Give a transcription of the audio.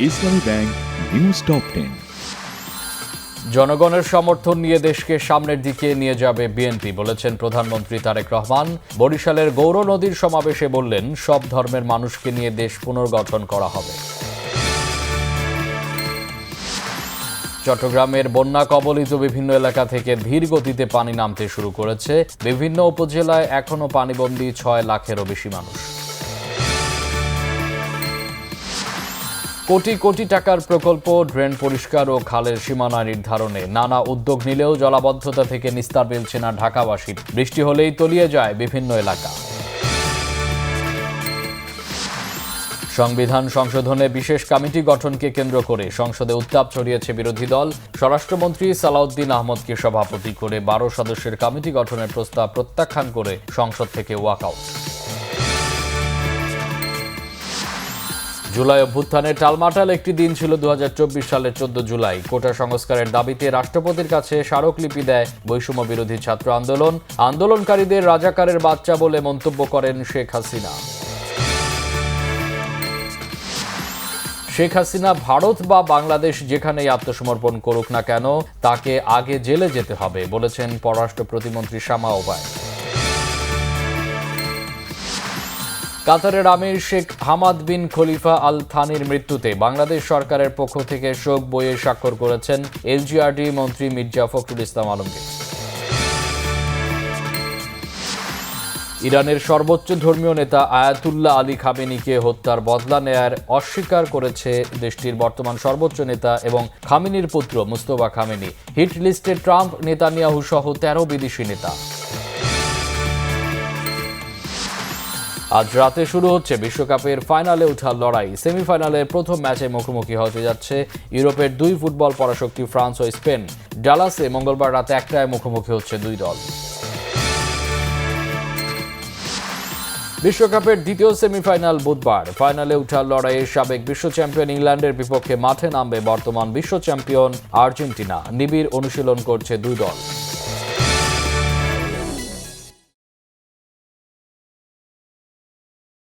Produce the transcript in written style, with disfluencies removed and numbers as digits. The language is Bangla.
ইসলামী ব্যাংক নিউজ টপ 10। জনগণের সমর্থন নিয়ে দেশকে সামনের দিকে নিয়ে যাবে বিএনপি বলেছেন প্রধানমন্ত্রী তারেক রহমান। বরিশালের গৌর নদীর সমাবেশে বললেন, সব ধর্মের মানুষকে নিয়ে দেশ পুনর্গঠন করা হবে। চট্টগ্রামের বন্যা কবলিত বিভিন্ন এলাকা থেকে ধীর গতিতে পানি নামতে শুরু করেছে। বিভিন্ন উপজেলায় এখনও পানিবন্দী 6 লাখেরও বেশি মানুষ। কোটি কোটি টাকার প্রকল্প, ড্রেন পরিষ্কার ও খালের সীমানা নির্ধারণে নানা উদ্যোগ নিলেও জলাবদ্ধতা থেকে নিস্তার মিলছে না ঢাকাবাসীর। বৃষ্টি হলেই তলিয়ে যায় বিভিন্ন এলাকা। সংবিধান সংশোধনে বিশেষ কমিটি গঠনকে কেন্দ্র করে সংসদে উত্তাপ ছড়িয়েছে বিরোধী দল। স্বরাষ্ট্রমন্ত্রী সালাউদ্দিন আহমদকে সভাপতি করে 12 সদস্যের কমিটি গঠনের প্রস্তাব প্রত্যাখ্যান করে সংসদ থেকে ওয়াকআউট। জুলাই অভ্যুত্থানের টালমাটাল একটি দিন ছিল 2024 সালের 14 জুলাই। কোটা সংস্কারের দাবিতে রাষ্ট্রপতির কাছে স্মারকলিপি দেয় বৈষম্য বিরোধী ছাত্র আন্দোলন। আন্দোলনকারীদের রাজাকারের বাচ্চা বলে মন্তব্য করেন শেখ হাসিনা। শেখ হাসিনা ভারত বা বাংলাদেশ যেখানেই আত্মসমর্পণ করুক না কেন, তাকে আগে জেলে যেতে হবে বলেছেন পররাষ্ট্র প্রতিমন্ত্রী শামা ওবায়দ। কাতারের আমির শেখ হামাদ বিন খলিফা আল থানির মৃত্যুতে বাংলাদেশ সরকারের পক্ষ থেকে শোক বইয়ে স্বাক্ষর করেছেন এলজিআরডি মন্ত্রী মির্জা ফখরুল ইসলাম আলমগীর। ইরানের সর্বোচ্চ ধর্মীয় নেতা আয়াতুল্লাহ আলী খামেনিকে হত্যার বদলা নেয়ার অস্বীকার করেছে দেশটির বর্তমান সর্বোচ্চ নেতা এবং খামেনির পুত্র মুস্তফা খামেনি। হিট লিস্টে ট্রাম্প, নেতানিয়াহু সহ 13 বিদেশি নেতা। আজ রাতে শুরু হচ্ছে বিশ্বকাপের ফাইনালে ওঠার লড়াই। সেমিফাইনালের প্রথম ম্যাচে মুখোমুখি হতে যাচ্ছে ইউরোপের 2 ফুটবল পরাশক্তি ফ্রান্স ও স্পেন। ডালাসে মঙ্গলবার রাতে 1টায় মুখোমুখি হচ্ছে 2 দল। বিশ্বকাপের দ্বিতীয় সেমিফাইনাল বুধবার। ফাইনালে ওঠার লড়াইয়ে সাবেক বিশ্ব চ্যাম্পিয়ন ইংল্যান্ডের বিপক্ষে মাঠে নামবে বর্তমান বিশ্ব চ্যাম্পিয়ন আর্জেন্টিনা। নিবিড় অনুশীলন করছে 2 দল।